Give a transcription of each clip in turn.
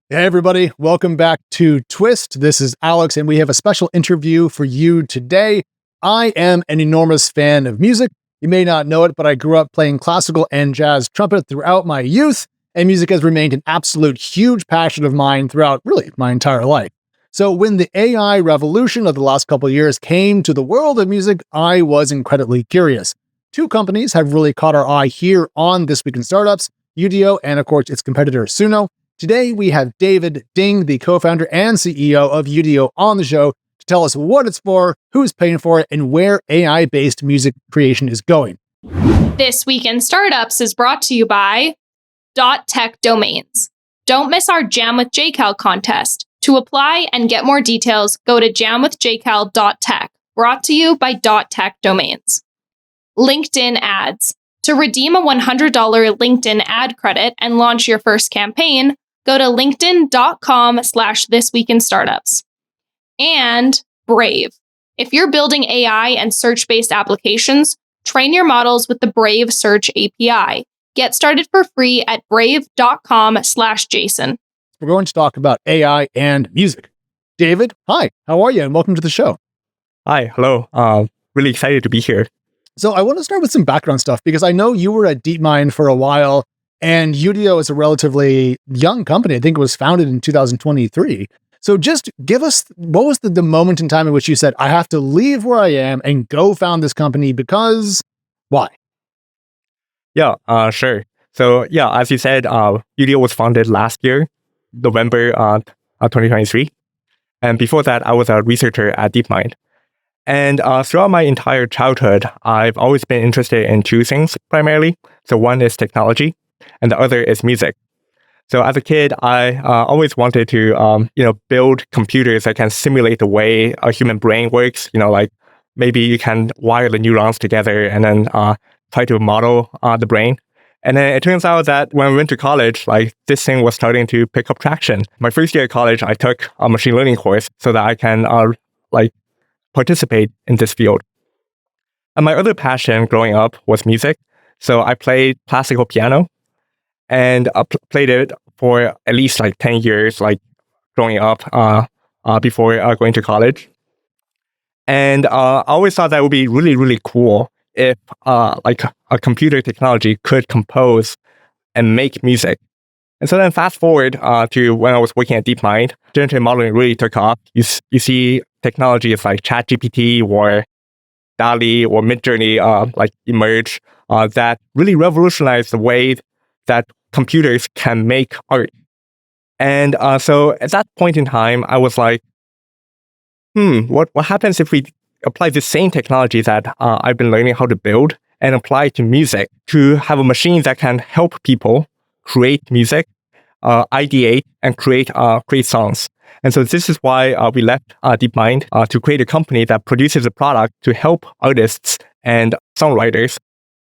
Hey, everybody. Welcome back to Twist. This is Alex, and we have a special interview for you today. I am an enormous fan of music. You may not know it, but I grew up playing classical and jazz trumpet throughout my youth, and music has remained an absolute huge passion of mine throughout really my entire life. So when the AI revolution of the last couple of years came to the world of music, I was incredibly curious. Two companies have really caught our eye here on This Week in Startups, Udio and, of course, its competitor Suno. Today, we have David Ding, the co-founder and CEO of Udio, on the show to tell us what it's for, who's paying for it, and where AI-based music creation is going. This Week in Startups is brought to you by .tech domains. Don't miss our Jam with JCal contest. To apply and get more details, go to jamwithjcal.tech. Brought to you by .tech domains. LinkedIn ads. To redeem a $100 LinkedIn ad credit and launch your first campaign, go to linkedin.com/thisweekinstartups. And Brave. If you're building AI and search-based applications, train your models with the Brave Search API. Get started for free at brave.com/Jason. We're going to talk about AI and music. David, hi, how are you? And welcome to the show. Hi, hello. Really excited to be here. So I want to start with some background stuff because I know you were at DeepMind for a while, and Udio is a relatively young company. I think it was founded in 2023. So just give us, what was the moment in time in which you said, I have to leave where I am and go found this company because why? Yeah, sure. So yeah, as you said, Udio was founded last year, November 2023. And before that, I was a researcher at DeepMind. And throughout my entire childhood, I've always been interested in two things primarily. So one is technology, and the other is music. So as a kid, I always wanted to, build computers that can simulate the way a human brain works. Like maybe you can wire the neurons together and then try to model the brain. And then it turns out that when we went to college, like this thing was starting to pick up traction. My first year of college, I took a machine learning course so that I can participate in this field. And my other passion growing up was music. So I played classical piano and played it for at least 10 years, growing up before going to college. And I always thought that would be really, really cool if a computer technology could compose and make music. And so then fast forward to when I was working at DeepMind, generative modeling really took off. You see technologies like ChatGPT or DALL-E or Midjourney emerge that really revolutionized the way that computers can make art. And so at that point in time, I was like, what happens if we apply the same technology that I've been learning how to build and apply it to music to have a machine that can help people create music, ideate, and create songs. And so this is why we left DeepMind to create a company that produces a product to help artists and songwriters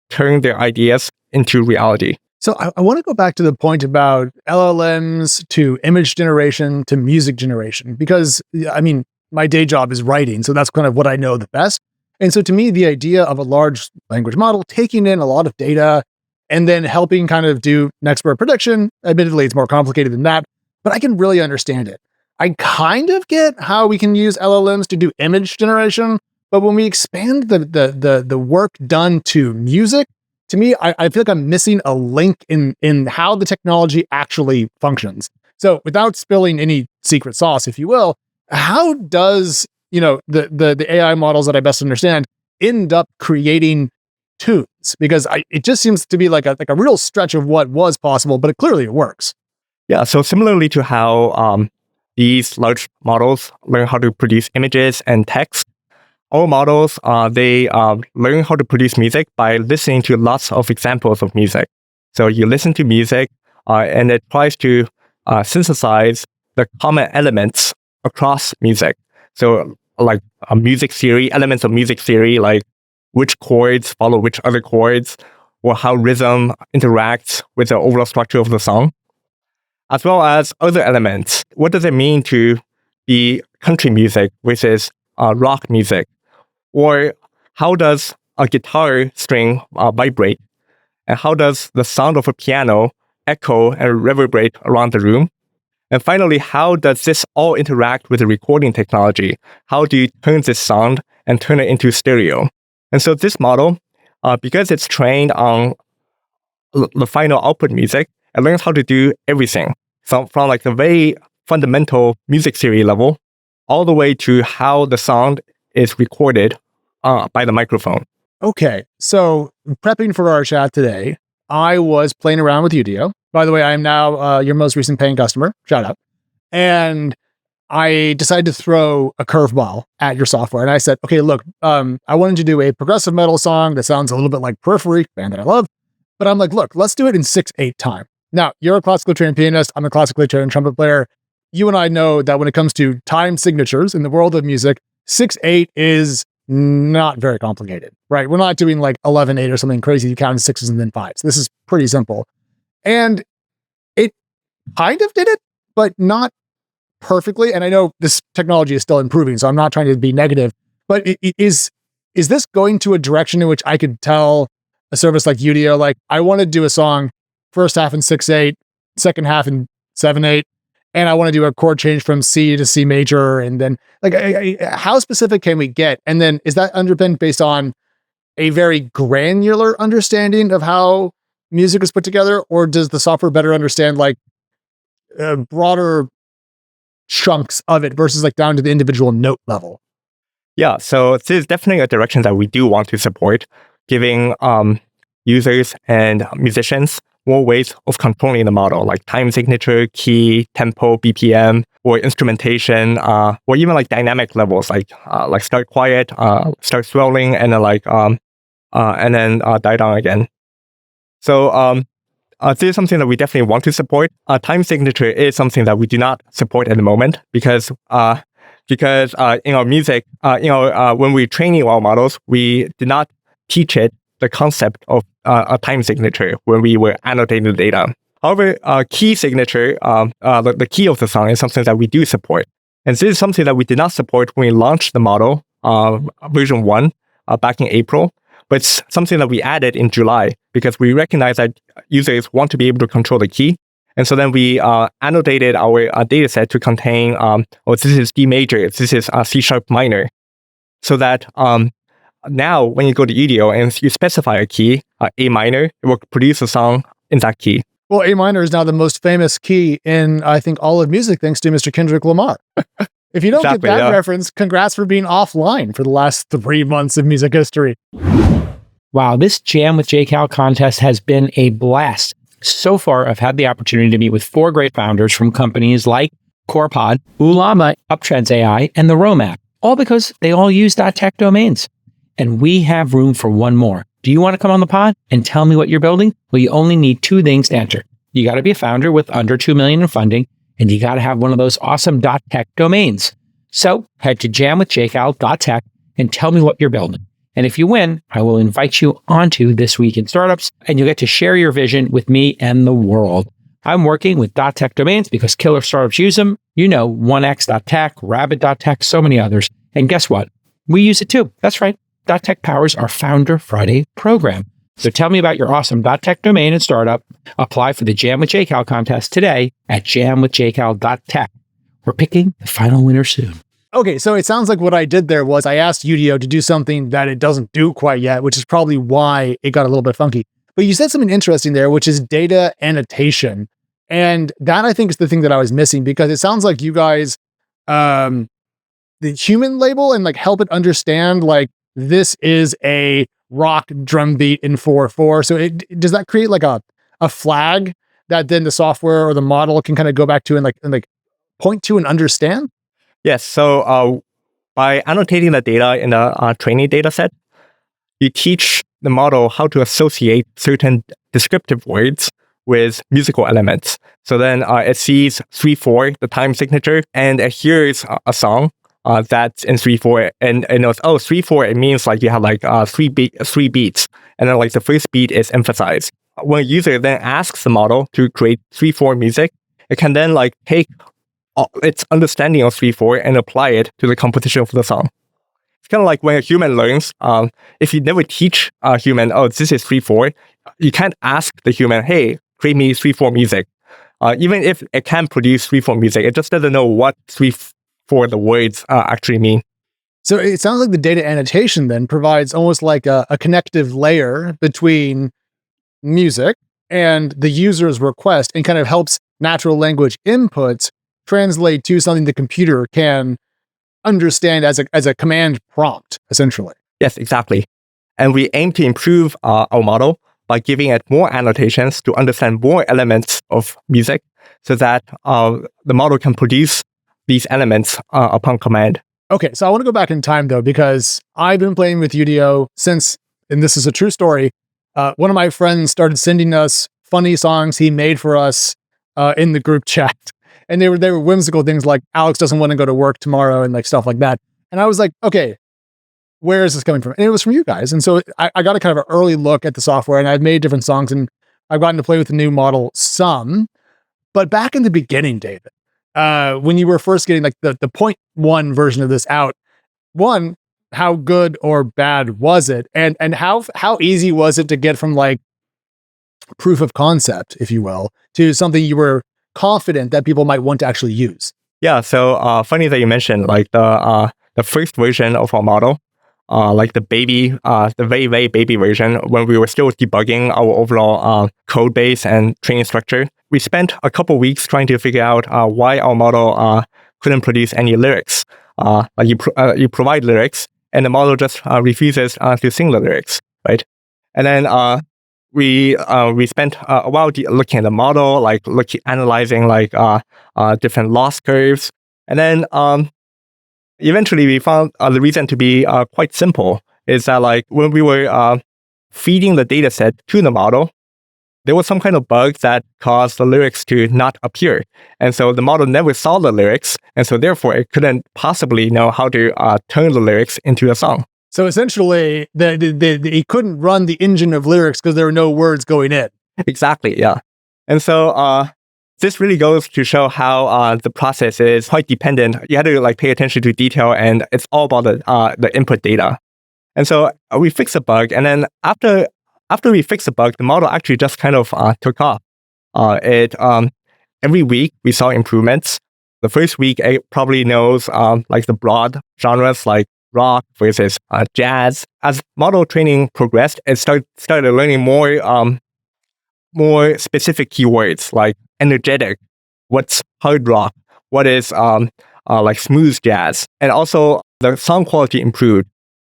turn their ideas into reality. So I want to go back to the point about LLMs to image generation to music generation, because my day job is writing. So that's kind of what I know the best. And so to me, the idea of a large language model taking in a lot of data and then helping kind of do next word prediction, admittedly, it's more complicated than that, but I can really understand it. I kind of get how we can use LLMs to do image generation, but when we expand the work done to music, to me, I feel like I'm missing a link in how the technology actually functions. So without spilling any secret sauce, if you will, how does, the AI models that I best understand end up creating tunes? Because it just seems to be like a real stretch of what was possible, but clearly it works. Yeah, so similarly to how these large models learn how to produce images and text, our models, they learn how to produce music by listening to lots of examples of music. So you listen to music, and it tries to synthesize the common elements across music. So like a music theory, elements of music theory, like which chords follow which other chords, or how rhythm interacts with the overall structure of the song, as well as other elements. What does it mean to be country music versus rock music? Or how does a guitar string vibrate? And how does the sound of a piano echo and reverberate around the room? And finally, how does this all interact with the recording technology? How do you turn this sound and turn it into stereo? And so this model, because it's trained on the final output music, it learns how to do everything. So from like the very fundamental music theory level, all the way to how the sound is recorded by the microphone. Okay, so prepping for our chat today, I was playing around with Udio. By the way, I am now your most recent paying customer. Shout out. And I decided to throw a curveball at your software. And I said, okay, look, I wanted to do a progressive metal song that sounds a little bit like Periphery, band that I love. But I'm like, look, let's do it in 6/8 time. Now, you're a classically trained pianist. I'm a classically trained trumpet player. You and I know that when it comes to time signatures in the world of music, 6/8 is not very complicated, right? We're not doing like 11/8 or something crazy. You count in sixes and then fives. This is pretty simple. And it kind of did it, but not perfectly. And I know this technology is still improving, so I'm not trying to be negative, but is this going to a direction in which I could tell a service like Udio, like, I want to do a song first half in 6/8, second half in 7/8, and I want to do a chord change from C to C major, and then like, how specific can we get? And then is that underpinned based on a very granular understanding of how music is put together, or does the software better understand like broader chunks of it versus like down to the individual note level? Yeah, so this is definitely a direction that we do want to support, giving users and musicians more ways of controlling the model, like time signature, key, tempo, BPM, or instrumentation, or even like dynamic levels, like start quiet, start swelling, and then die down again. So this is something that we definitely want to support. Time signature is something that we do not support at the moment because in our music, when we're training our models, we did not teach it the concept of a time signature when we were annotating the data. However, key signature, the key of the song, is something that we do support. And this is something that we did not support when we launched the model, version 1, back in April. But it's something that we added in July because we recognize that users want to be able to control the key. And so then we annotated our data set to contain, this is D major, this is C sharp minor. So that now when you go to Udio and you specify a key, A minor, it will produce a song in that key. Well, A minor is now the most famous key in, I think, all of music, thanks to Mr. Kendrick Lamar. If you don't get that reference, congrats for being offline for the last 3 months of music history. Wow, this Jam with JCal contest has been a blast. So far, I've had the opportunity to meet with 4 great founders from companies like CorePod, Ulama, Uptrends AI, and the Romac, all because they all use .tech domains. And we have room for one more. Do you want to come on the pod and tell me what you're building? Well, you only need 2 things to enter. You got to be a founder with under $2 million in funding, and you got to have one of those awesome .tech domains. So head to jamwithjcal.tech and tell me what you're building. And if you win, I will invite you onto This Week in Startups, and you'll get to share your vision with me and the world. I'm working with .tech domains because killer startups use them. You know, 1x.tech, rabbit.tech, so many others. And guess what? We use it too. That's right. .tech powers our Founder Friday program. So tell me about your awesome .tech domain and startup. Apply for the Jam with JCal contest today at jamwithjcal.tech. We're picking the final winner soon. Okay, so it sounds like what I did there was I asked Udio to do something that it doesn't do quite yet, which is probably why it got a little bit funky. But you said something interesting there, which is data annotation. And that, I think, is the thing that I was missing, because it sounds like you guys, the human label and like help it understand, like, this is a rock drum beat in 4/4. So does that create like a flag that then the software or the model can kind of go back to and point to and understand? Yes. So by annotating the data in a training data set, you teach the model how to associate certain descriptive words with musical elements. So then it sees 3/4, the time signature, and it hears a song that's in 3/4, and it knows, 3/4, it means like you have like three beats, and then like the first beat is emphasized. When a user then asks the model to create 3/4 music, it can then like take its understanding of 3/4 and apply it to the composition of the song. It's kind of like when a human learns. If you never teach a human, this is 3/4, you can't ask the human, hey, create me 3/4 music. Even if it can produce 3/4 music, it just doesn't know what 3/4 the words actually mean. So it sounds like the data annotation then provides almost like a connective layer between music and the user's request and kind of helps natural language inputs translate to something the computer can understand as a command prompt, essentially. Yes, exactly. And we aim to improve our model by giving it more annotations to understand more elements of music so that the model can produce these elements upon command. Okay, so I want to go back in time though, because I've been playing with Udio since, and this is a true story, one of my friends started sending us funny songs he made for us in the group chat. And they were whimsical things like Alex doesn't want to go to work tomorrow and like stuff like that. And I was like, okay, where is this coming from? And it was from you guys. And so I got a kind of an early look at the software and I've made different songs and I've gotten to play with the new model some. But back in the beginning, David, when you were first getting like the 0.1 version of this out, one, how good or bad was it? And how easy was it to get from like proof of concept, if you will, to something you were confident that people might want to actually use? Yeah, so funny that you mentioned like the first version of our model, like the very, very baby version, when we were still debugging our overall code base and training structure. We spent a couple weeks trying to figure out why our model couldn't produce any lyrics. Like you provide lyrics, and the model just refuses to sing the lyrics, right? And then we spent a while looking at the model, like analyzing like different loss curves, and then eventually we found the reason to be quite simple. Is that like when we were feeding the data set to the model, there was some kind of bug that caused the lyrics to not appear. And so the model never saw the lyrics, and so therefore it couldn't possibly know how to turn the lyrics into a song. So essentially, he couldn't run the engine of lyrics because there were no words going in. Exactly, yeah. And so this really goes to show how the process is quite dependent. You have to like pay attention to detail, and it's all about the input data. And so we fixed the bug, and then after we fixed the bug, the model actually just kind of took off. Every week we saw improvements. The first week it probably knows like the broad genres like rock versus jazz. As model training progressed, it started learning more specific keywords like energetic, what's hard rock, what is like smooth jazz, and also the sound quality improved,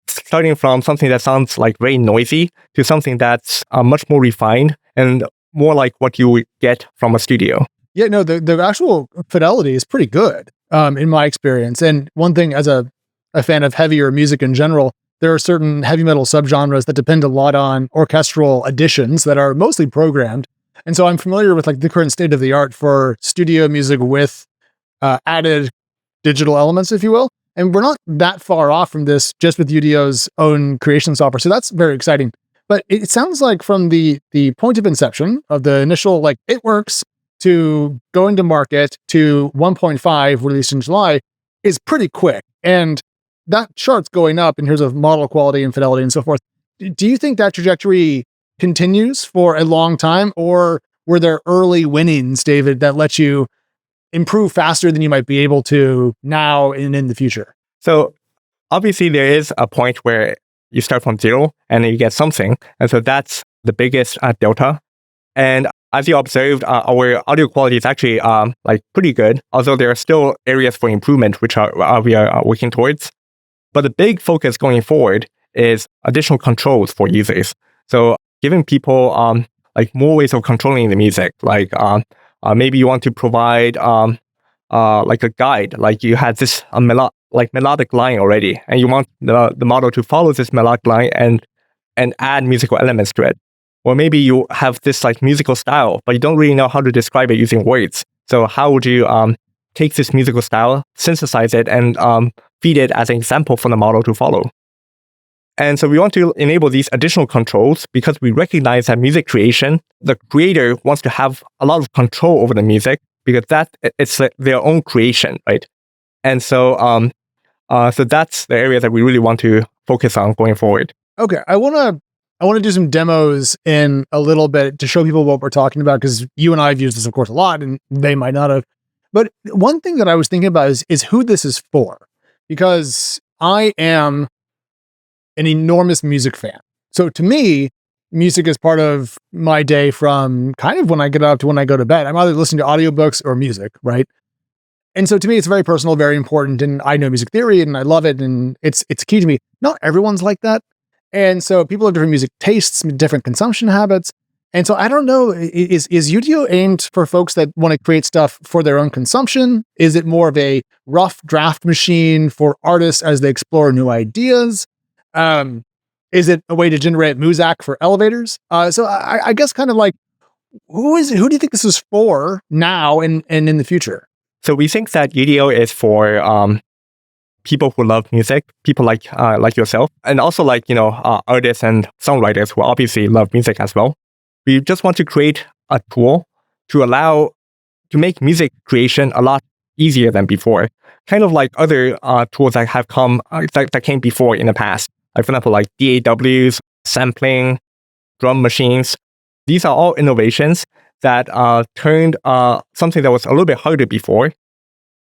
starting from something that sounds like very noisy to something that's much more refined and more like what you would get from a studio. Yeah, no, the actual fidelity is pretty good in my experience. And one thing, as a fan of heavier music in general, there are certain heavy metal subgenres that depend a lot on orchestral additions that are mostly programmed. And so I'm familiar with like the current state of the art for studio music with added digital elements, if you will. And we're not that far off from this just with Udio's own creation software. So that's very exciting. But it sounds like from the point of inception of the initial, like it works, to going to market to 1.5 released in July is pretty quick. And that chart's going up in terms of model quality and fidelity and so forth. Do you think that trajectory continues for a long time, or were there early winnings, David, that let you improve faster than you might be able to now and in the future? So obviously there is a point where you start from zero and then you get something. And so that's the biggest delta. And as you observed, our audio quality is actually like pretty good, although there are still areas for improvement, which we are working towards. But the big focus going forward is additional controls for users. So giving people like more ways of controlling the music, like maybe you want to provide like a guide, like you had this melodic line already, and you want the model to follow this melodic line and add musical elements to it. Or maybe you have this like musical style, but you don't really know how to describe it using words. So how would you take this musical style, synthesize it, and feed it as an example for the model to follow? And so we want to enable these additional controls because we recognize that music creation, the creator wants to have a lot of control over the music because it's their own creation, right? And so so that's the area that we really want to focus on going forward. Okay, I want to I want to do some demos in a little bit to show people what we're talking about, because you and I have used this, of course, a lot, and they might not have. But one thing that I was thinking about is who this is for, because I am an enormous music fan. So to me, music is part of my day from kind of when I get up to when I go to bed. I'm either listening to audiobooks or music, right? And so to me, it's very personal, very important. And I know music theory and I love it. And it's key to me. Not everyone's like that. And so people have different music tastes, different consumption habits. And so I don't know, is Udio aimed for folks that want to create stuff for their own consumption? Is it more of a rough draft machine for artists as they explore new ideas? Is it a way to generate Muzak for elevators? So I guess kind of like, who do you think this is for now and in the future? So we think that Udio is for people who love music, people like yourself, and also like, artists and songwriters who obviously love music as well. We just want to create a tool to make music creation a lot easier than before. Kind of like other tools that have come, that came before in the past. Like, for example, like DAWs, sampling, drum machines. These are all innovations that turned something that was a little bit harder before.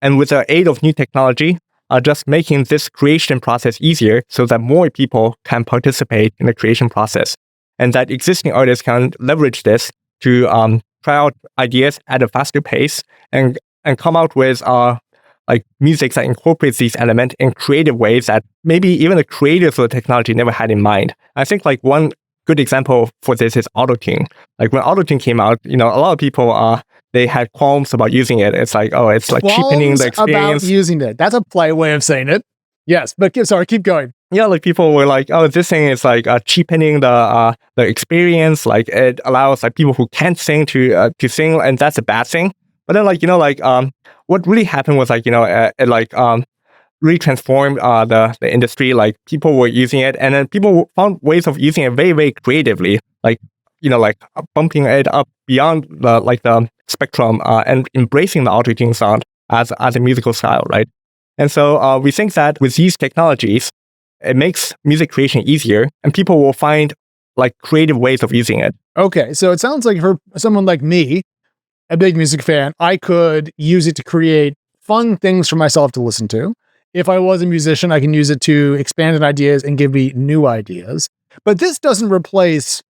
And with the aid of new technology, just making this creation process easier so that more people can participate in the creation process. And that existing artists can leverage this to try out ideas at a faster pace and come out with like music that incorporates these elements in creative ways that maybe even the creators of the technology never had in mind. I think like one good example for this is autotune. Like when autotune came out, a lot of people they had qualms about using it. It's like, oh, it's like cheapening the experience. About using it. That's a polite way of saying it. Yes, but keep going. Yeah, like people were like, oh, this thing is like cheapening the experience. Like it allows like people who can't sing to sing, and that's a bad thing. But then what really happened was like, it really transformed the industry. Like people were using it, and then people found ways of using it very, very creatively. Like bumping it up beyond the spectrum and embracing the autotune sound as a musical style, right? And so we think that with these technologies, it makes music creation easier, and people will find like creative ways of using it. Okay, so it sounds like for someone like me, a big music fan, I could use it to create fun things for myself to listen to. If I was a musician, I can use it to expand on ideas and give me new ideas. But this doesn't replace,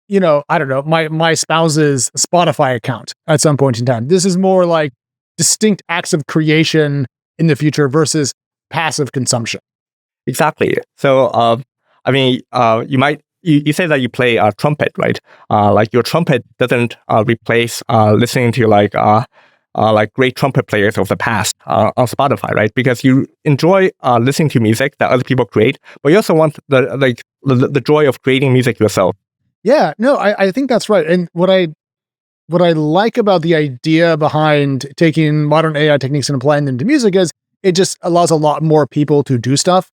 I don't know, my spouse's Spotify account at some point in time. This is more like distinct acts of creation in the future versus passive consumption. Exactly. So, you say that you play trumpet, right? Like your trumpet doesn't replace listening to like great trumpet players of the past on Spotify, right? Because you enjoy listening to music that other people create, but you also want the joy of creating music yourself. Yeah, no, I think that's right. And what I like about the idea behind taking modern AI techniques and applying them to music is it just allows a lot more people to do stuff.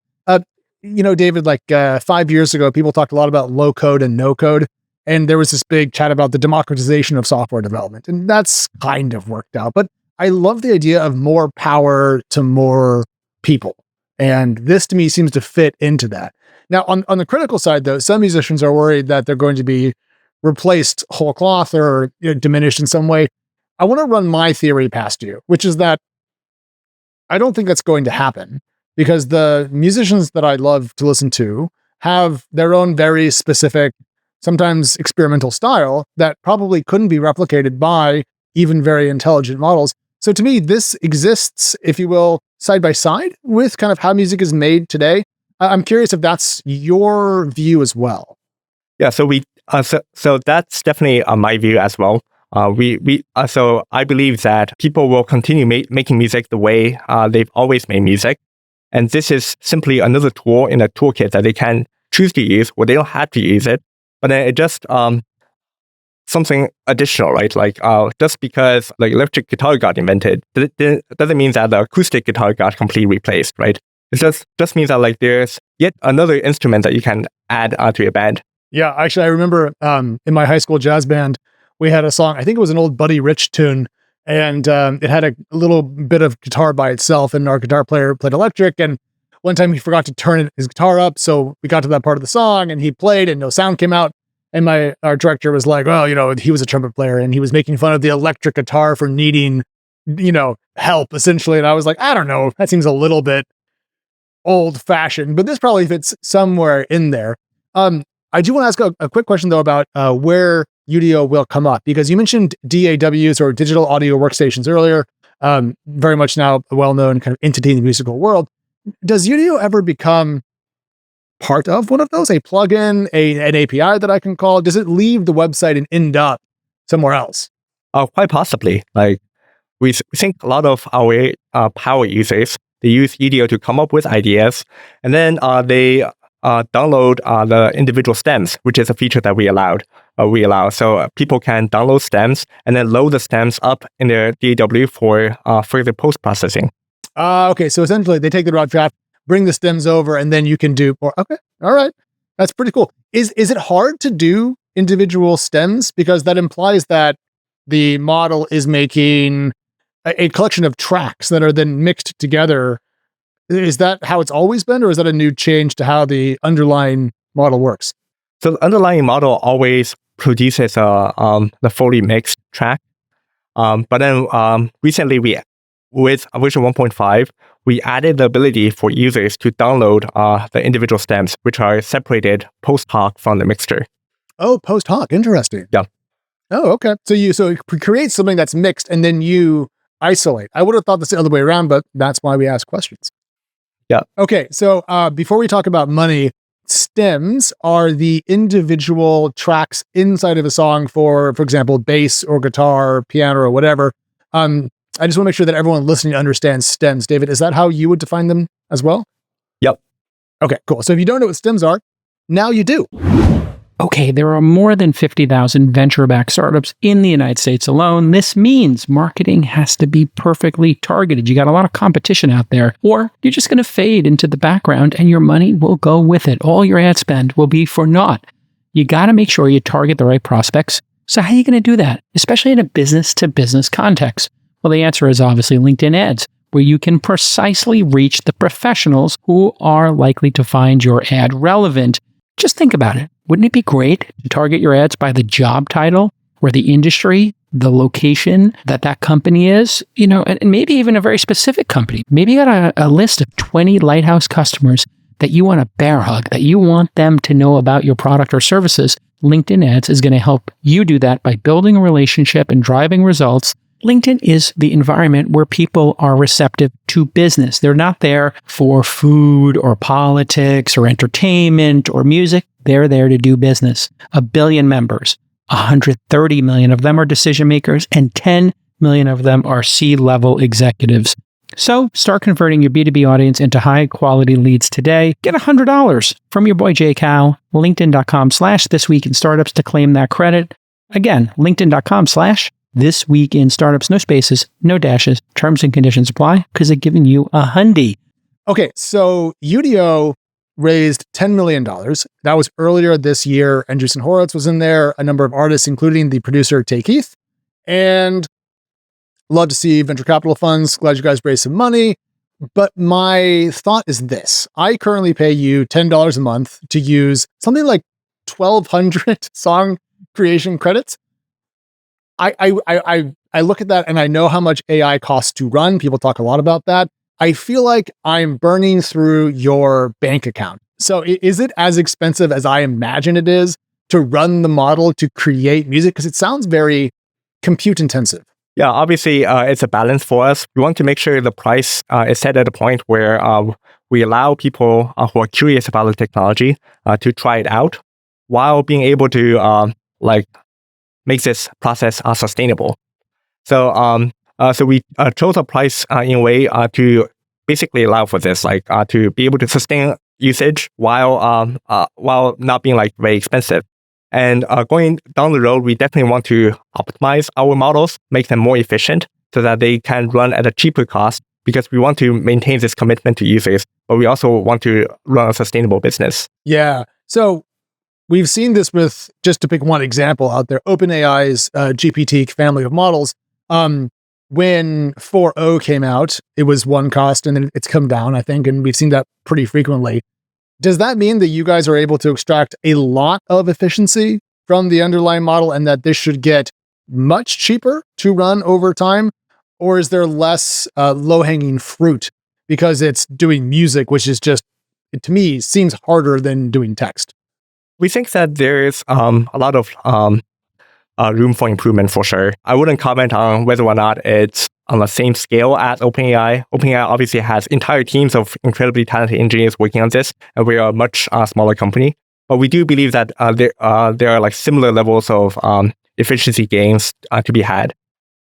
David, 5 years ago, people talked a lot about low code and no code. And there was this big chat about the democratization of software development. And that's kind of worked out. But I love the idea of more power to more people. And this to me seems to fit into that. Now, on the critical side, though, some musicians are worried that they're going to be replaced whole cloth or diminished in some way. I want to run my theory past you, which is that I don't think that's going to happen, because the musicians that I love to listen to have their own very specific, sometimes experimental style that probably couldn't be replicated by even very intelligent models. So to me, this exists, if you will, side by side with kind of how music is made today. I'm curious if that's your view as well. Yeah, so so that's definitely my view as well. So I believe that people will continue making music the way they've always made music. And this is simply another tool in a toolkit that they can choose to use, or they don't have to use it. But then it just something additional, right? Like just because like electric guitar got invented, doesn't mean that the acoustic guitar got completely replaced, right? It just means that like there's yet another instrument that you can add to your band. Yeah, actually, I remember in my high school jazz band, we had a song, I think it was an old Buddy Rich tune, and it had a little bit of guitar by itself, and our guitar player played electric. And one time he forgot to turn his guitar up, so we got to that part of the song and he played and no sound came out. And our director was like, well, he was a trumpet player and he was making fun of the electric guitar for needing, help essentially. And I was like, I don't know, that seems a little bit old fashioned, but this probably fits somewhere in there. I do want to ask a quick question though about where Udio will come up, because you mentioned DAWs or digital audio workstations earlier, very much now a well-known kind of entity in the musical world. Does Udio ever become part of one of those, a plugin, an API that I can call? Does it leave the website and end up somewhere else? Quite possibly. Like we think a lot of our power users, they use Udio to come up with ideas, and then they download the individual stems, which is a feature that we allow. So people can download stems and then load the stems up in their DAW for further post-processing. Okay, so essentially they take the raw draft, bring the stems over, and then you can do more. Okay, all right. That's pretty cool. Is it hard to do individual stems? Because that implies that the model is making a collection of tracks that are then mixed together. Is that how it's always been, or is that a new change to how the underlying model works? So the underlying model always produces the fully mixed track. But then recently with version 1.5, we added the ability for users to download the individual stems, which are separated post hoc from the mixture. Oh, post hoc. Interesting. Yeah. Oh, okay. So it creates something that's mixed and then you isolate. I would have thought this the other way around, but that's why we ask questions. Yeah. Okay. So before we talk about money, stems are the individual tracks inside of a song for example, bass or guitar, piano or whatever. I just want to make sure that everyone listening understands stems. David, is that how you would define them as well? Yep. Okay, cool. So if you don't know what stems are, now you do. Okay, there are more than 50,000 venture-backed startups in the United States alone. This means marketing has to be perfectly targeted. You got a lot of competition out there, or you're just going to fade into the background and your money will go with it. All your ad spend will be for naught. You got to make sure you target the right prospects. So how are you going to do that, especially in a business-to-business context? Well, the answer is obviously LinkedIn ads, where you can precisely reach the professionals who are likely to find your ad relevant. Just think about it. Wouldn't it be great to target your ads by the job title or the industry, the location that company is, and maybe even a very specific company? Maybe you got a list of 20 lighthouse customers that you want to bear hug, that you want them to know about your product or services. LinkedIn ads is going to help you do that by building a relationship and driving results. LinkedIn is the environment where people are receptive to business. They're not there for food or politics or entertainment or music. They're there to do business. 1 billion members, 130 million of them are decision makers, and 10 million of them are C-level executives. So start converting your B2B audience into high-quality leads today. Get $100 from your boy JCal, linkedin.com/thisweekinstartups to claim that credit. Again, linkedin.com/This Week in Startups, no spaces, no dashes, terms and conditions apply, because they're giving you a hundy. Okay, so Udio raised $10 million. That was earlier this year. Andreessen Horowitz was in there, a number of artists, including the producer Tay Keith. And love to see venture capital funds. Glad you guys raised some money. But my thought is this. I currently pay you $10 a month to use something like 1,200 song creation credits. I look at that and I know how much AI costs to run. People talk a lot about that. I feel like I'm burning through your bank account. So is it as expensive as I imagine it is to run the model to create music? Because it sounds very compute intensive. Yeah, obviously, it's a balance for us. We want to make sure the price is set at a point where we allow people who are curious about the technology to try it out, while being able to make this process sustainable. So we chose a price in a way to basically allow for this, to be able to sustain usage while not being very expensive. And going down the road, we definitely want to optimize our models, make them more efficient so that they can run at a cheaper cost, because we want to maintain this commitment to users, but we also want to run a sustainable business. Yeah. So we've seen this with, just to pick one example out there, OpenAI's GPT family of models. when 4.0 came out, it was one cost and then it's come down, I think, and we've seen that pretty frequently. Does that mean that you guys are able to extract a lot of efficiency from the underlying model and that this should get much cheaper to run over time? Or is there less low-hanging fruit because it's doing music, which is just, to me, seems harder than doing text? We think that there's a lot of room for improvement for sure. I wouldn't comment on whether or not it's on the same scale as OpenAI. OpenAI obviously has entire teams of incredibly talented engineers working on this, and we are a much smaller company. But we do believe that there are like similar levels of efficiency gains to be had.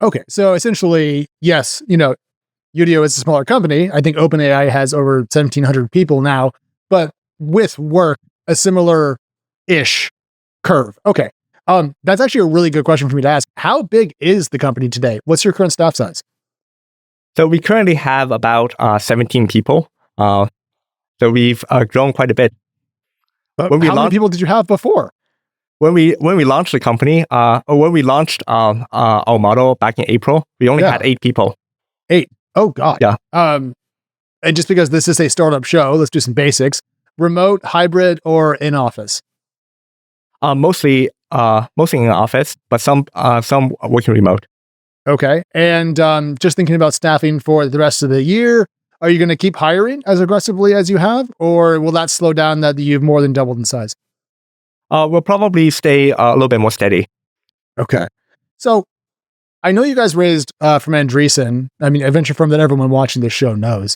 Okay, so essentially, yes, Udio is a smaller company. I think OpenAI has over 1,700 people now, but with work, a similar-ish curve. Okay. That's actually a really good question for me to ask. How big is the company today? What's your current staff size? So we currently have about 17 people. So we've grown quite a bit. But how many people did you have before? When we launched the company, or when we launched our model back in April, we only had 8 people. 8. Oh God. Yeah. And just because this is a startup show, let's do some basics. Remote, hybrid, or in office? Mostly in office, but some working remote. Okay. And just thinking about staffing for the rest of the year, are you going to keep hiring as aggressively as you have, or will that slow down that you've more than doubled in size? We'll probably stay a little bit more steady. Okay. So I know you guys raised from Andreessen, I mean, a venture firm that everyone watching this show knows,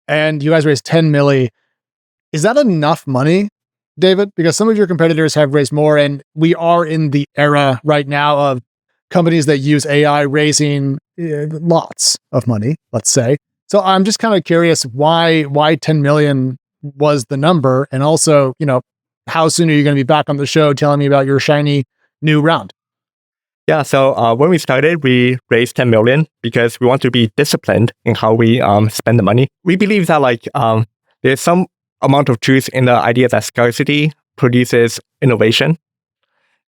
and you guys raised 10 milli. Is that enough money, David? Because some of your competitors have raised more, and we are in the era right now of companies that use AI raising lots of money, let's say. So I'm just kind of curious why 10 million was the number, and also, how soon are you going to be back on the show telling me about your shiny new round? Yeah, so when we started, we raised 10 million because we want to be disciplined in how we spend the money. We believe that there's some amount of truth in the idea that scarcity produces innovation.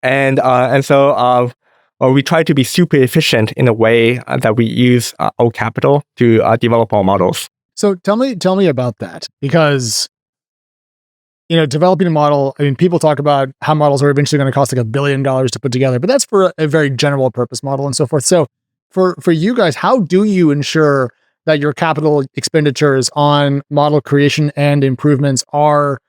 And so we try to be super efficient in a way that we use our capital to develop our models. So tell me about that, because developing a model, I mean, people talk about how models are eventually going to cost like $1 billion to put together, but that's for a very general purpose model and so forth. So for you guys, how do you ensure that your capital expenditures on model creation and improvements are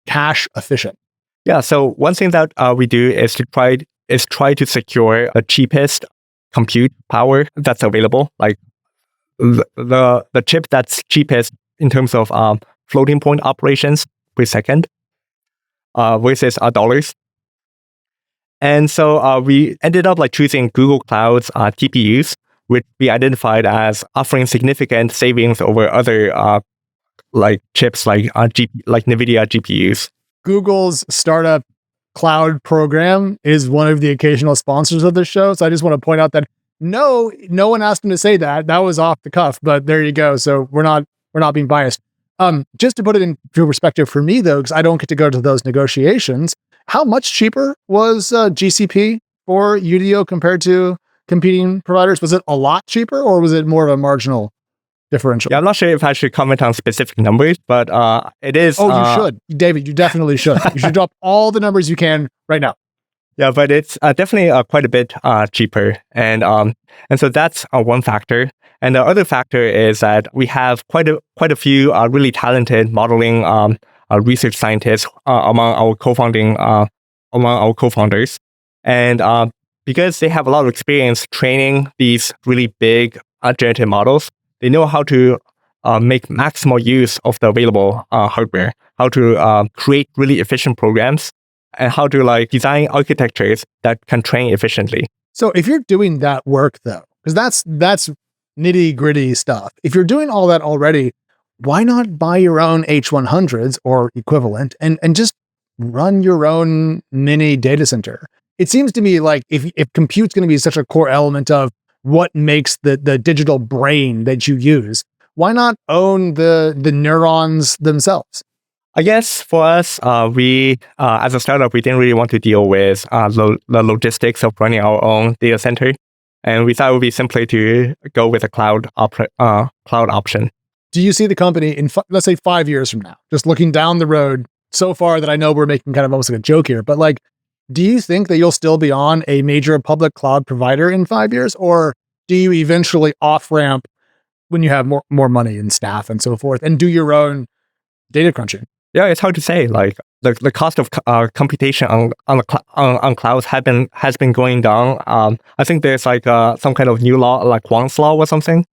cash efficient? Yeah, so one thing that we do is try to secure the cheapest compute power that's available, like the chip that's cheapest in terms of floating point operations per second versus dollars. And so we ended up choosing Google Cloud's TPUs, which we identified as offering significant savings over other chips like NVIDIA GPUs. Google's startup cloud program is one of the occasional sponsors of this show. So I just want to point out that no one asked him to say that. That was off the cuff, but there you go. So we're not being biased. Just to put it into perspective for me though, because I don't get to go to those negotiations, how much cheaper was GCP for Udio compared to competing providers? Was it a lot cheaper, or was it more of a marginal differential? Yeah, I'm not sure if I should comment on specific numbers, but it is. Oh, you should, David. You definitely should. You should drop all the numbers you can right now. Yeah, but it's definitely quite a bit cheaper, and so that's one factor. And the other factor is that we have quite a few really talented modeling research scientists among our co-founders, and because they have a lot of experience training these really big generative models, they know how to make maximal use of the available hardware, how to create really efficient programs, and how to design architectures that can train efficiently. So if you're doing that work though, because that's nitty gritty stuff. If you're doing all that already, why not buy your own H100s or equivalent and just run your own mini data center? It seems to me like if compute's going to be such a core element of what makes the digital brain that you use, why not own the neurons themselves? I guess for us, we as a startup, we didn't really want to deal with the logistics of running our own data center. And we thought it would be simpler to go with a cloud option. Do you see the company in, let's say, 5 years from now, just looking down the road so far that I know we're making kind of almost like a joke here, but like, do you think that you'll still be on a major public cloud provider in 5 years, or do you eventually off-ramp when you have more money and staff and so forth and do your own data crunching? Yeah, it's hard to say. Like the cost of computation on clouds has been going down. I think there's like some kind of new law, like Huang's law or something,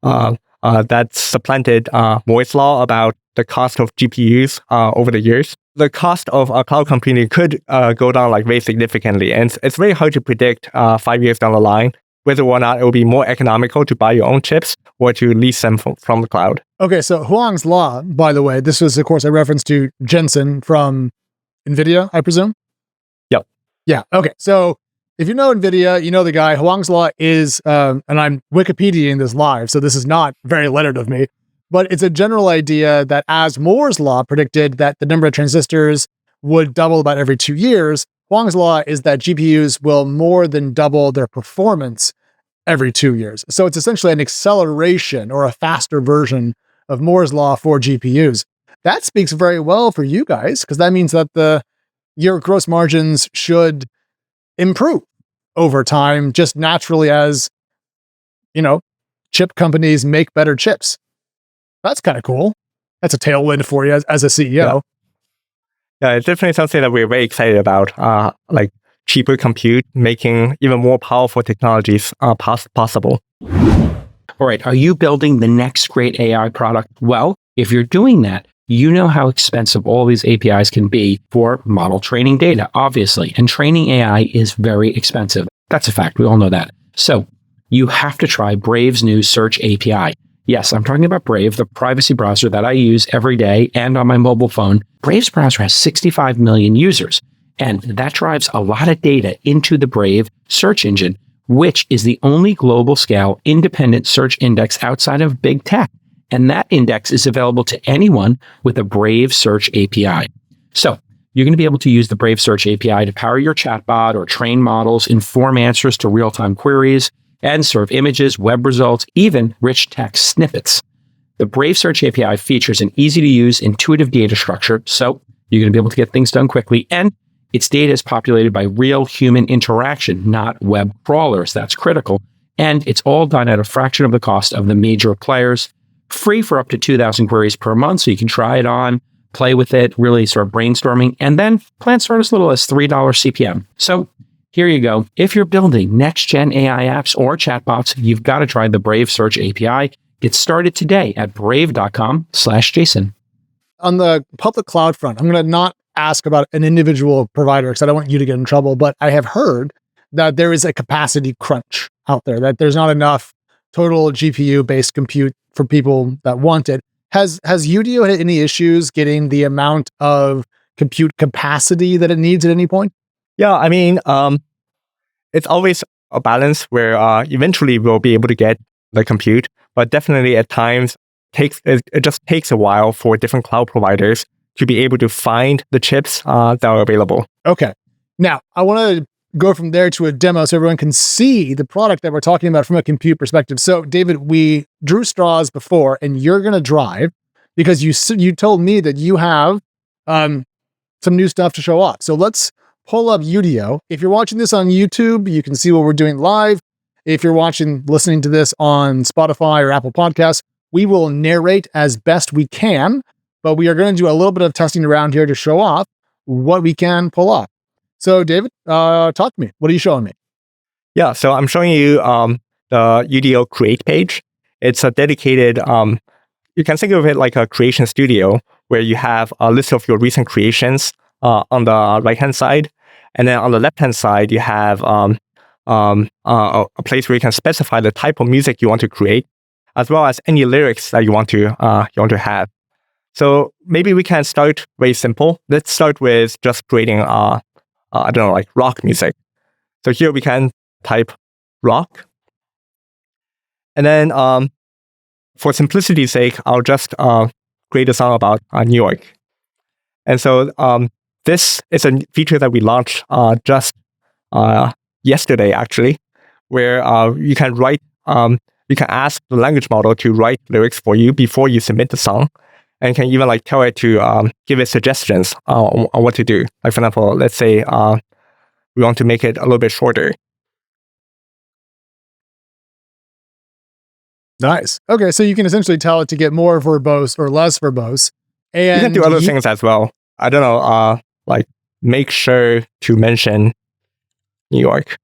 that supplanted Moore's law about the cost of GPUs over the years. The cost of cloud computing could go down like very significantly, and it's very hard to predict 5 years down the line whether or not it will be more economical to buy your own chips or to lease them from the cloud. Okay, so Huang's law, by the way, this was, of course, a reference to Jensen from NVIDIA, I presume? Yep. Yeah, okay. So if you know NVIDIA, you know the guy. Huang's law is, and I'm Wikipediaing this live, so this is not very lettered of me, but it's a general idea that as Moore's law predicted that the number of transistors would double about every 2 years, Huang's law is that GPUs will more than double their performance every 2 years. So it's essentially an acceleration or a faster version of Moore's law for GPUs. That speaks very well for you guys, because that means that your gross margins should improve over time, just naturally as, chip companies make better chips. That's kind of cool. That's a tailwind for you as a CEO. Yeah, it's definitely something that we're very excited about, like cheaper compute, making even more powerful technologies possible. All right, are you building the next great AI product? Well, if you're doing that, you know how expensive all these APIs can be for model training data, obviously. And training AI is very expensive. That's a fact. We all know that. So you have to try Brave's new Search API. Yes, I'm talking about Brave, the privacy browser that I use every day and on my mobile phone. Brave's browser has 65 million users, and that drives a lot of data into the Brave search engine, which is the only global scale independent search index outside of big tech. And that index is available to anyone with a Brave Search API. So you're going to be able to use the Brave Search API to power your chatbot or train models, inform answers to real-time queries, and serve images, web results, even rich text snippets. The Brave Search API features an easy-to-use, intuitive data structure, so you're going to be able to get things done quickly, and its data is populated by real human interaction, not web crawlers. That's critical. And it's all done at a fraction of the cost of the major players, free for up to 2,000 queries per month, so you can try it on, play with it, really start brainstorming, and then plans start as little as $3 CPM. So here you go. If you're building next-gen AI apps or chatbots, you've got to try the Brave Search API. Get started today at brave.com/Jason. On the public cloud front, I'm going to not ask about an individual provider because I don't want you to get in trouble, but I have heard that there is a capacity crunch out there, that there's not enough total GPU-based compute for people that want it. Has Udio had any issues getting the amount of compute capacity that it needs at any point? Yeah, I mean, it's always a balance where eventually we'll be able to get the compute, but definitely at times it just takes a while for different cloud providers to be able to find the chips that are available. Okay. Now, I want to go from there to a demo so everyone can see the product that we're talking about from a compute perspective. So, David, we drew straws before, and you're going to drive because you told me that you have some new stuff to show off. So let's pull up Udio. If you're watching this on YouTube, you can see what we're doing live. If you're listening to this on Spotify or Apple Podcasts, we will narrate as best we can, but we are going to do a little bit of testing around here to show off what we can pull off. So, David, talk to me. What are you showing me? Yeah, so I'm showing you the Udio Create page. It's a dedicated, you can think of it like a creation studio where you have a list of your recent creations on the right-hand side. And then on the left-hand side, you have a place where you can specify the type of music you want to create, as well as any lyrics that you want to have. So maybe we can start very simple. Let's start with just creating like rock music. So here we can type rock. And then for simplicity's sake, I'll just create a song about New York. And so this is a feature that we launched just yesterday, actually, where you can write, you can ask the language model to write lyrics for you before you submit the song, and can even like tell it to give it suggestions on what to do. Like for example, let's say we want to make it a little bit shorter. Nice. Okay, so you can essentially tell it to get more verbose or less verbose. And you can do other things as well. I don't know, like make sure to mention New York.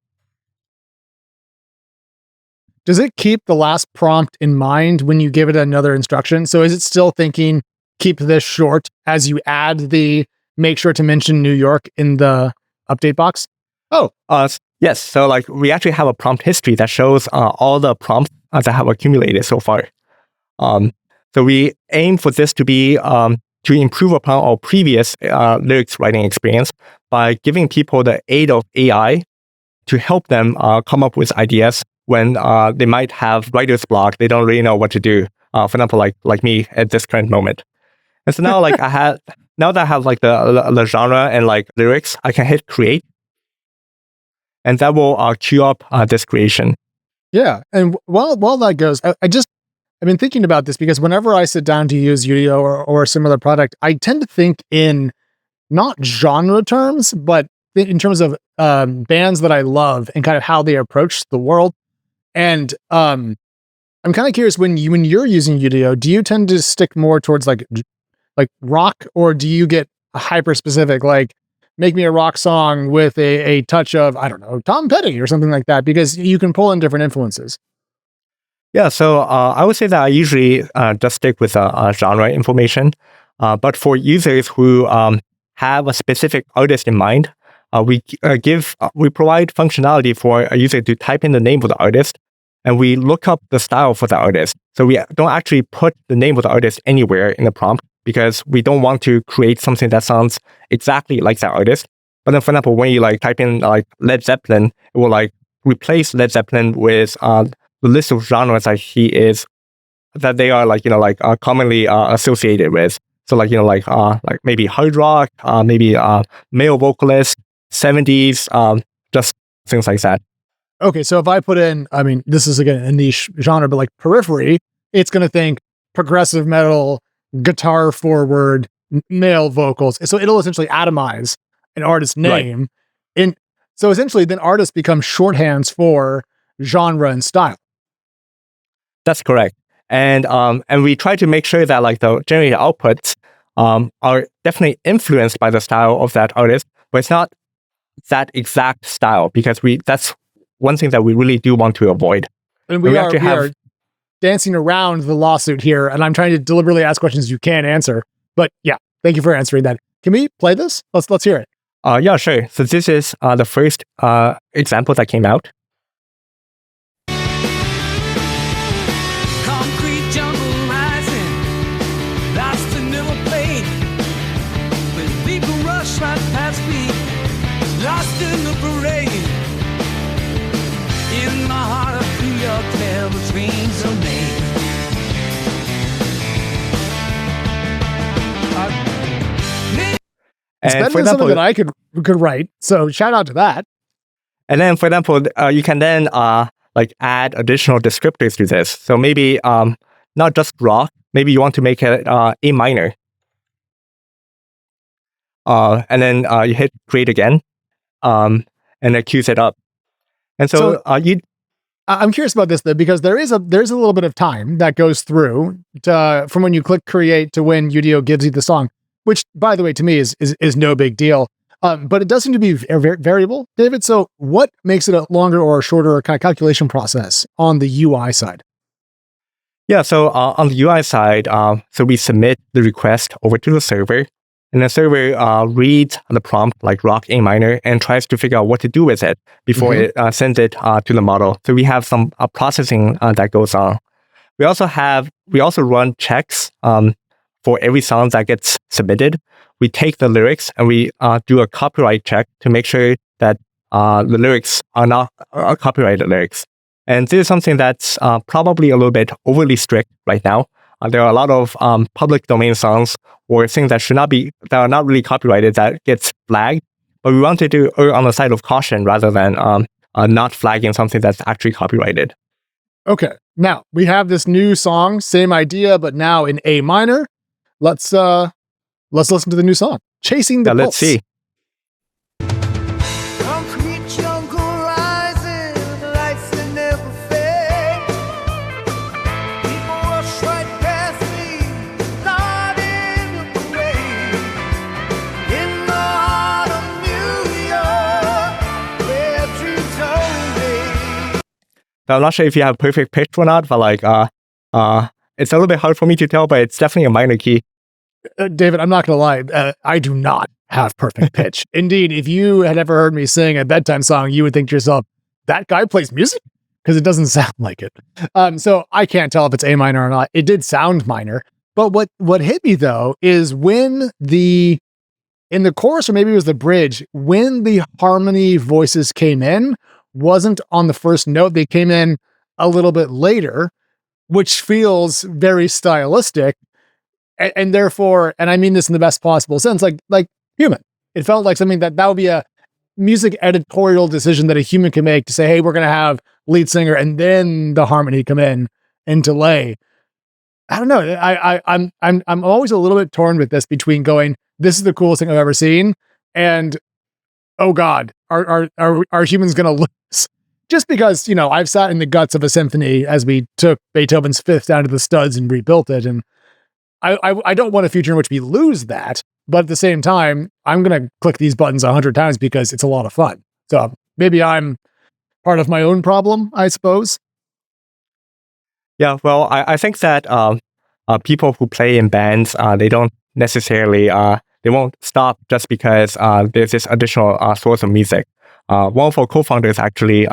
Does it keep the last prompt in mind when you give it another instruction? So is it still thinking, keep this short as you add the make sure to mention New York in the update box? Oh, yes. So like we actually have a prompt history that shows all the prompts that have accumulated so far. So we aim for this to be to improve upon our previous lyrics writing experience by giving people the aid of AI to help them come up with ideas when they might have writer's block. They don't really know what to do. For example, like me at this current moment. And so now, like now that I have like the genre and like lyrics, I can hit create, and that will queue up this creation. Yeah, and while that goes, I've been thinking about this because whenever I sit down to use Udio or a similar product, I tend to think in not genre terms, but in terms of bands that I love and kind of how they approach the world. And I'm kind of curious, when you're using Udio, do you tend to stick more towards like rock, or do you get hyper specific, like make me a rock song with a touch of, I don't know, Tom Petty or something like that, because you can pull in different influences? Yeah, so I would say that I usually just stick with genre information. But for users who have a specific artist in mind, we provide functionality for a user to type in the name of the artist, and we look up the style for the artist. So we don't actually put the name of the artist anywhere in the prompt, because we don't want to create something that sounds exactly like that artist. But then, for example, when you like type in like Led Zeppelin, it will like replace Led Zeppelin with the list of genres that they are like commonly associated with. So like like maybe hard rock, maybe male vocalist, 70s, just things like that. Okay, so if I put in, I mean, this is again a niche genre, but like Periphery, it's going to think progressive metal, guitar forward, male vocals. So it'll essentially atomize an artist's name. Right. So essentially then artists become shorthands for genre and style. That's correct. And we try to make sure that like the generated outputs are definitely influenced by the style of that artist, but it's not that exact style, because that's one thing that we really do want to avoid. And we are dancing around the lawsuit here, and I'm trying to deliberately ask questions you can't answer. But yeah, thank you for answering that. Can we play this? Let's hear it. Yeah, sure. So this is the first example that came out. Concrete jungle rising, lost in never played. When people rush right past me, lost in the parade. In my heart of New York, where the dreams are made. It's better than something that I could write. So shout out to that. And then, for example, you can then like add additional descriptors to this. So maybe not just rock. Maybe you want to make it A minor. And then you hit create again, and it queues it up. And so I'm curious about this though, because there's a little bit of time that goes through from when you click create to when Udio gives you the song, which by the way, to me is no big deal. But it does seem to be variable, David. So what makes it a longer or a shorter kind of calculation process on the UI side? Yeah, so on the UI side, so we submit the request over to the server, and the server reads the prompt like rock A minor and tries to figure out what to do with it before it sends it to the model. So we have some processing that goes on. We also run checks for every song that gets submitted. We take the lyrics and we do a copyright check to make sure that the lyrics are not copyrighted lyrics. And this is something that's probably a little bit overly strict right now. There are a lot of public domain songs or things that are not really copyrighted that gets flagged. But we wanted to err on the side of caution rather than not flagging something that's actually copyrighted. Okay. Now we have this new song, same idea, but now in A minor. Let's listen to the new song, Chasing the Pulse. Let's see. Concrete jungle rising, lights that never fade. People rush right past me, not in the parade. In the heart of New York, where dreams are made. I'm not sure if you have perfect pitch or not, but like it's a little bit hard for me to tell, but it's definitely a minor key. David, I'm not going to lie. I do not have perfect pitch. Indeed, if you had ever heard me sing a bedtime song, you would think to yourself, that guy plays music? Because it doesn't sound like it. So I can't tell if it's A minor or not. It did sound minor. But what hit me, though, is when in the chorus, or maybe it was the bridge, when the harmony voices came in, wasn't on the first note. They came in a little bit later, which feels very stylistic. And therefore, and I mean this in the best possible sense, like human. It felt like something that would be a music editorial decision that a human can make to say, hey, we're going to have lead singer and then the harmony come in and delay. I don't know. I'm always a little bit torn with this between going, this is the coolest thing I've ever seen, and oh God, are humans going to lose? Just because, I've sat in the guts of a symphony as we took Beethoven's Fifth down to the studs and rebuilt it, and I don't want a future in which we lose that, but at the same time, I'm going to click these buttons 100 times because it's a lot of fun. So maybe I'm part of my own problem, I suppose. Yeah, well, I think that people who play in bands, they don't necessarily, they won't stop just because there's this additional source of music. One of our co-founders actually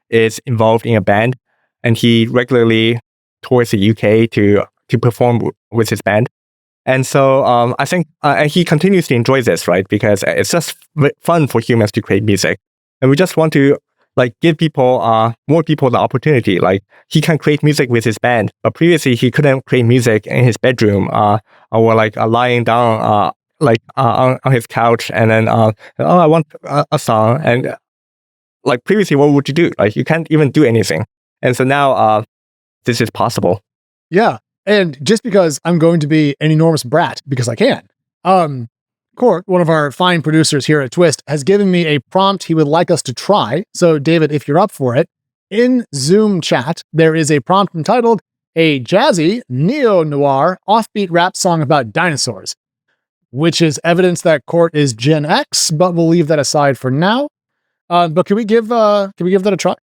is involved in a band, and he regularly tours the UK to perform with his band. And so I think he continues to enjoy this, right? Because it's just fun for humans to create music. And we just want to give people, more people the opportunity. Like, he can create music with his band, but previously he couldn't create music in his bedroom or lying down on his couch and then, I want a song. And previously, what would you do? You can't even do anything. And so now this is possible. Yeah. And just because I'm going to be an enormous brat, because I can, Court, one of our fine producers here at Twist, has given me a prompt he would like us to try. So, David, if you're up for it, in Zoom chat, there is a prompt entitled A Jazzy Neo-Noir Offbeat Rap Song About Dinosaurs, which is evidence that Court is Gen X, but we'll leave that aside for now. But can we give that a try?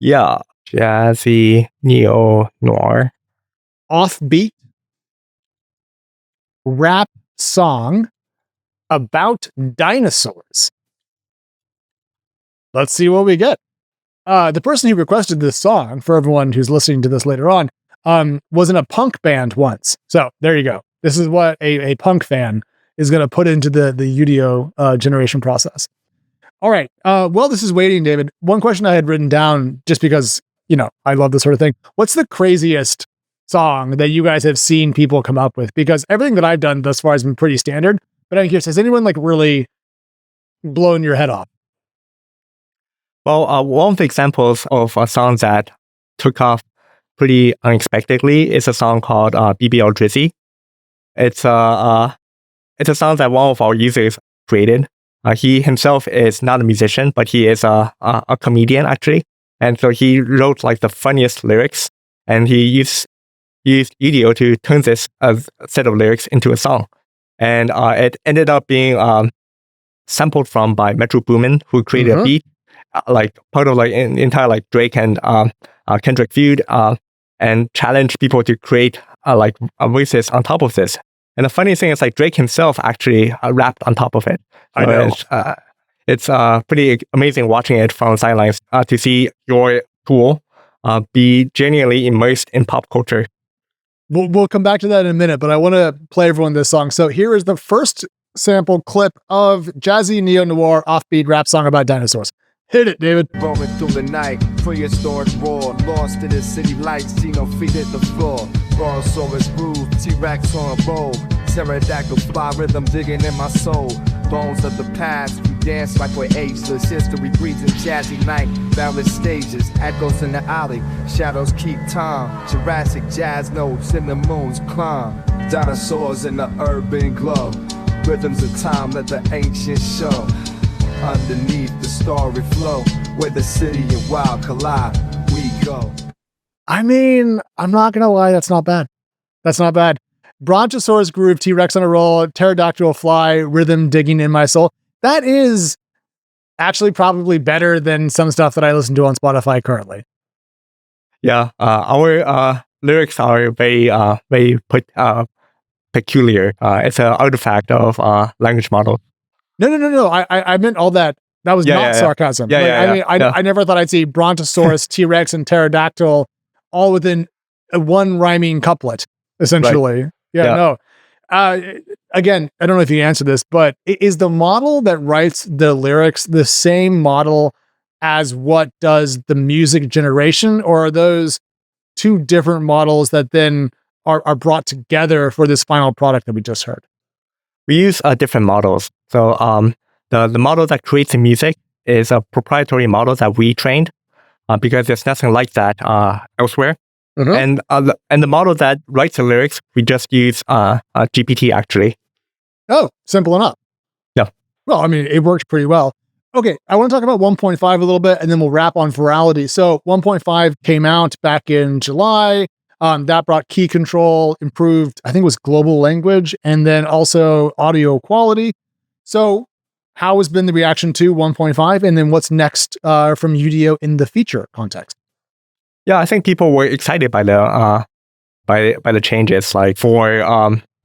Yeah, jazzy neo-noir. Offbeat rap song about dinosaurs. Let's see what we get. The person who requested this song, for everyone who's listening to this later on, was in a punk band once. So there you go. This is what a punk fan is going to put into the Udio generation process. All right. Well, this is waiting, David. One question I had written down, just because, I love this sort of thing. What's the craziest song that you guys have seen people come up with? Because everything that I've done thus far has been pretty standard, but I'm curious, has anyone really blown your head off? Well, one of the examples of a song that took off pretty unexpectedly is a song called BBL Drizzy. It's a song that one of our users created. He himself is not a musician, but he is a comedian, actually. And so he wrote the funniest lyrics, and he used Udio to turn this set of lyrics into a song. And it ended up being sampled from by Metro Boomin, who created a beat, part of an entire Drake and Kendrick feud, and challenged people to create voices on top of this. And the funny thing is, Drake himself actually rapped on top of it. I know. It's pretty amazing watching it from the sidelines to see your tool be genuinely immersed in pop culture. We'll come back to that in a minute, but I want to play everyone this song. So here is the first sample clip of jazzy neo-noir offbeat rap song about dinosaurs. Hit it, David. Roaring through the night, prehistoric roar, lost in the city lights, see no feet hit the floor. Brontosaurus groove, T-Rex on a bowl, pterodactyl fly rhythm digging in my soul. bones of the past. We dance like we're ageless. History breathes in jazzy night. Ballad stages, echoes in the alley. Shadows keep time. Jurassic jazz notes in the moon's climb. Dinosaurs in the urban glow. Rhythms of time, let the ancients show. Underneath the starry flow, where the city and wild collide, we go. I mean, I'm not gonna lie, that's not bad. That's not bad. Brontosaurus groove, T-Rex on a roll, pterodactyl fly, rhythm digging in my soul. That is actually probably better than some stuff that I listen to on Spotify currently. Yeah, our lyrics are very peculiar. It's an artifact of language model. No. I meant all that. That was not sarcasm. I never thought I'd see Brontosaurus, T-Rex, and pterodactyl all within one rhyming couplet, essentially. Right. Again, I don't know if you answer this, but is the model that writes the lyrics the same model as what does the music generation, or are those two different models that then are brought together for this final product that we just heard? We use different models. So the model that creates the music is a proprietary model that we trained because there's nothing like that elsewhere. Mm-hmm. And the model that writes the lyrics, we just use GPT actually. Oh, simple enough. Yeah. Well, I mean, it works pretty well. Okay, I want to talk about 1.5 a little bit, and then we'll wrap on virality. So 1.5 came out back in July. That brought key control, improved, I think it was global language, and then also audio quality. So how has been the reaction to 1.5? And then what's next from Udio in the feature context? Yeah, I think people were excited by the changes, like for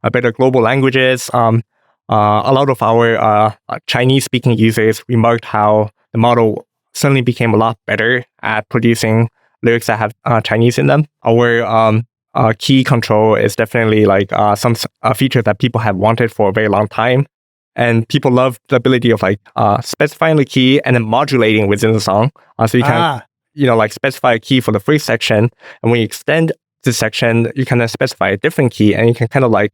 a better global languages. A lot of our Chinese-speaking users remarked how the model suddenly became a lot better at producing lyrics that have Chinese in them. Our key control is definitely like some feature that people have wanted for a very long time. And people love the ability of like specifying the key and then modulating within the song. So you can, like specify a key for the first section. And when you extend this section, you can then specify a different key, and you can kind of like,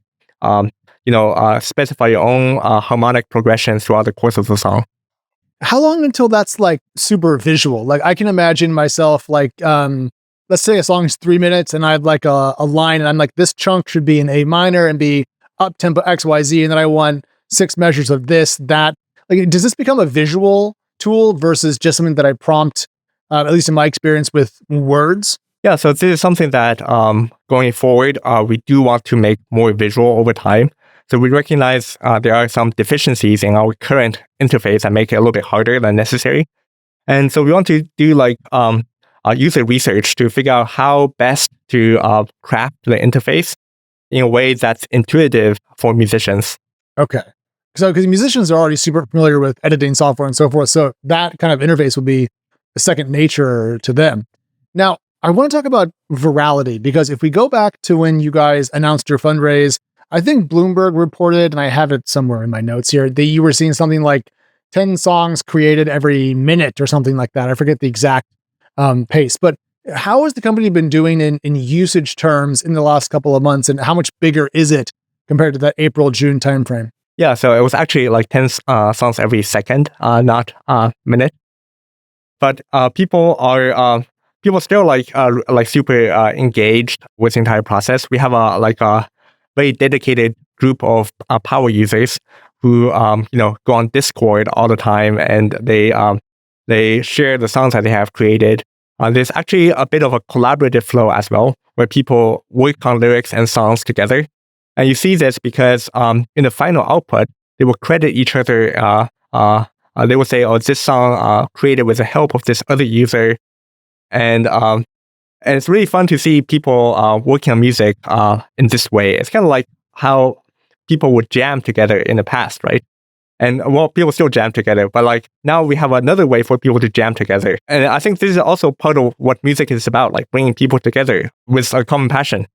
specify your own harmonic progressions throughout the course of the song. How long until that's like super visual? Like I can imagine myself like, let's say a song's 3 minutes and I have like a line and I'm like, this chunk should be in A minor and be up tempo XYZ. And then I want 6 measures of this, that. Like, does this become a visual tool versus just something that I prompt, at least in my experience, with words? Yeah, so this is something that going forward, we do want to make more visual over time. So we recognize there are some deficiencies in our current interface that make it a little bit harder than necessary. And so we want to do like user research to figure out how best to craft the interface in a way that's intuitive for musicians. Okay. So because musicians are already super familiar with editing software and so forth, so that kind of interface will be a second nature to them. Now, I want to talk about virality, because if we go back to when you guys announced your fundraise, I think Bloomberg reported, and I have it somewhere in my notes here, that you were seeing something like 10 songs created every minute or something like that. I forget the exact pace, but how has the company been doing in usage terms in the last couple of months, and how much bigger is it compared to that April-June timeframe? Yeah, so it was actually like 10 songs every second, not minute. But people still like super engaged with the entire process. We have a very dedicated group of power users who go on Discord all the time, and they share the songs that they have created. There's actually a bit of a collaborative flow as well, where people work on lyrics and songs together. And you see this because in the final output, they will credit each other. They will say, "Oh, this song created with the help of this other user," and it's really fun to see people working on music in this way. It's kind of like how people would jam together in the past, right? And well, people still jam together, but like now we have another way for people to jam together. And I think this is also part of what music is about, like bringing people together with a common passion.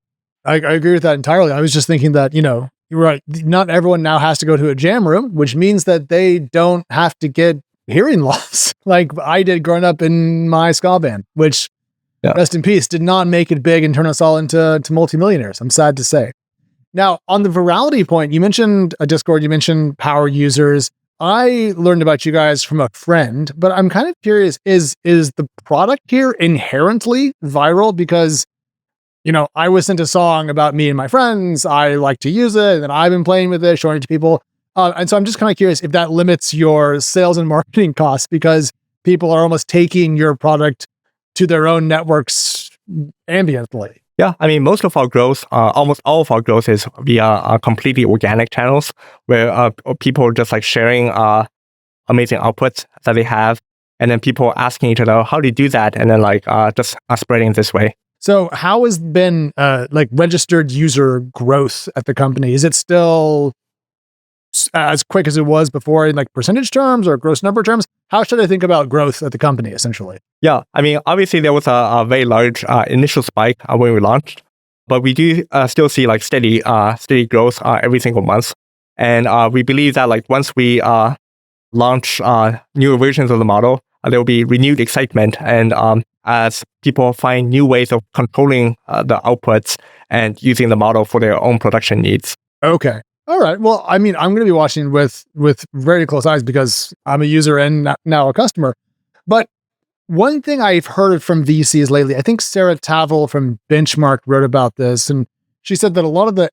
I agree with that entirely. I was just thinking that, you're right. Not everyone now has to go to a jam room, which means that they don't have to get hearing loss like I did growing up in my ska band, which, rest in peace, did not make it big and turn us all into multimillionaires. I'm sad to say. Now, on the virality point, you mentioned a Discord, you mentioned power users. I learned about you guys from a friend, but I'm kind of curious, is the product here inherently viral? Because, I was sent a song about me and my friends. I like to use it, and I've been playing with it, showing it to people. And so I'm just kind of curious if that limits your sales and marketing costs because people are almost taking your product to their own networks ambiently. Yeah, I mean, most of our growth, almost all of our growth is via completely organic channels where people are just like sharing amazing outputs that they have. And then people asking each other, how do you do that? And then just spreading this way. So how has been registered user growth at the company? Is it still as quick as it was before in like percentage terms or gross number terms? How should I think about growth at the company essentially? Yeah, I mean, obviously there was a very large initial spike when we launched, but we do still see like steady growth every single month. And we believe that like once we launch newer versions of the model, there will be renewed excitement. And as people find new ways of controlling the outputs and using the model for their own production needs. Okay. All right. Well, I mean, I'm going to be watching with very close eyes because I'm a user and now a customer. But one thing I've heard from VCs lately, I think Sarah Tavel from Benchmark wrote about this, and she said that a lot of the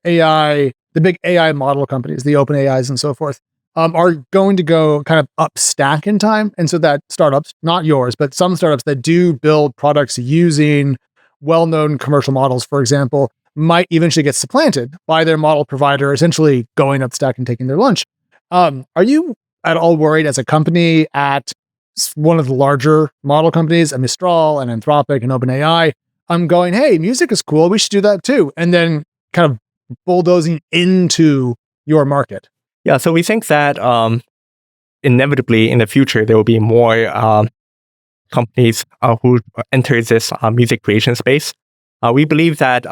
big AI model companies, the open AIs and so forth, are going to go kind of up stack in time. And so that startups, not yours, but some startups that do build products using well-known commercial models, for example, might eventually get supplanted by their model provider, essentially going up stack and taking their lunch. Are you at all worried as a company at one of the larger model companies, a Mistral and Anthropic and OpenAI, I'm going, hey, music is cool, we should do that too, and then kind of bulldozing into your market? Yeah, so we think that inevitably in the future, there will be more companies who enter this music creation space. We believe that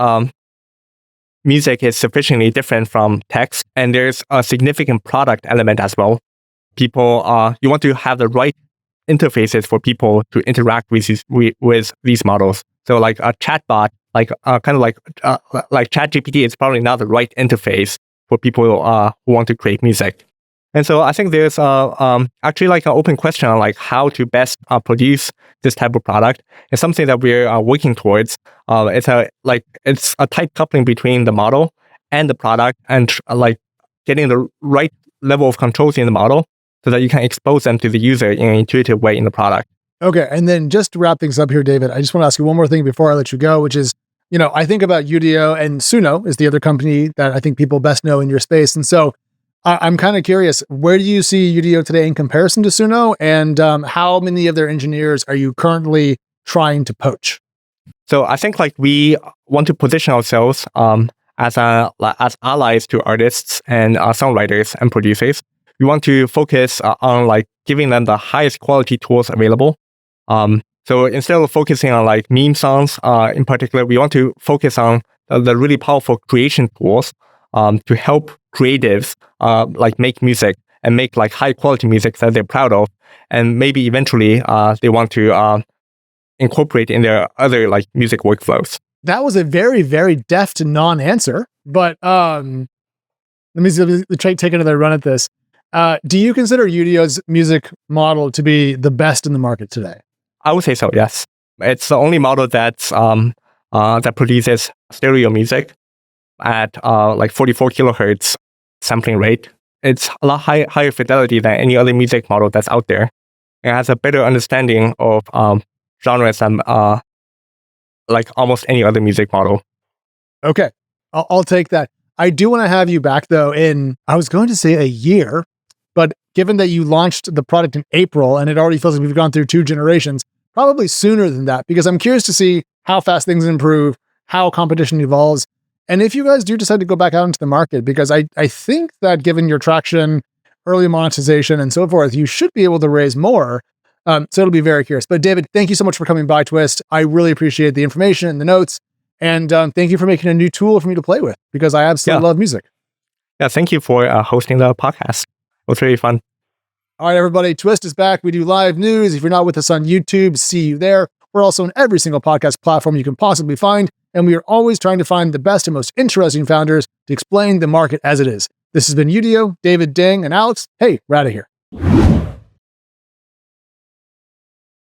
music is sufficiently different from text, and there's a significant product element as well. People, you want to have the right interfaces for people to interact with these models. So like a chatbot, like ChatGPT is probably not the right interface for people who want to create music. And so I think there's actually like an open question on like how to best produce this type of product. It's something that we're working towards. It's a tight coupling between the model and the product, and like getting the right level of controls in the model so that you can expose them to the user in an intuitive way in the product. Okay, and then just to wrap things up here, David, I just want to ask you one more thing before I let you go, which is, I think about Udio, and Suno is the other company that I think people best know in your space. And so I'm kind of curious, where do you see Udio today in comparison to Suno, and how many of their engineers are you currently trying to poach? So I think like we want to position ourselves as allies to artists and songwriters and producers. We want to focus on like giving them the highest quality tools available. So instead of focusing on like meme songs in particular, we want to focus on the really powerful creation tools to help creatives like make music and make like high quality music that they're proud of, and maybe eventually they want to incorporate in their other like music workflows. That was a very, very deft non-answer, but let me take another run at this. Do you consider Udio's music model to be the best in the market today? I would say so, yes. It's the only model that's that produces stereo music at like 44 kilohertz sampling rate. It's a lot higher fidelity than any other music model that's out there. It has a better understanding of genres than like almost any other music model. Okay, I'll take that. I do want to have you back though in, I was going to say a year, but given that you launched the product in April and it already feels like we've gone through 2 generations, probably sooner than that, because I'm curious to see how fast things improve, how competition evolves, and if you guys do decide to go back out into the market, because I think that given your traction, early monetization, and so forth, you should be able to raise more. So it'll be very curious. But David, thank you so much for coming by Twist. I really appreciate the information and the notes. And thank you for making a new tool for me to play with, because I absolutely love music. Yeah, thank you for hosting the podcast. It was really fun. All right, everybody, Twist is back. We do live news. If you're not with us on YouTube, see you there. We're also on every single podcast platform you can possibly find. And we are always trying to find the best and most interesting founders to explain the market as it is. This has been Udio, David, Ding, and Alex. Hey, we're out of here. you.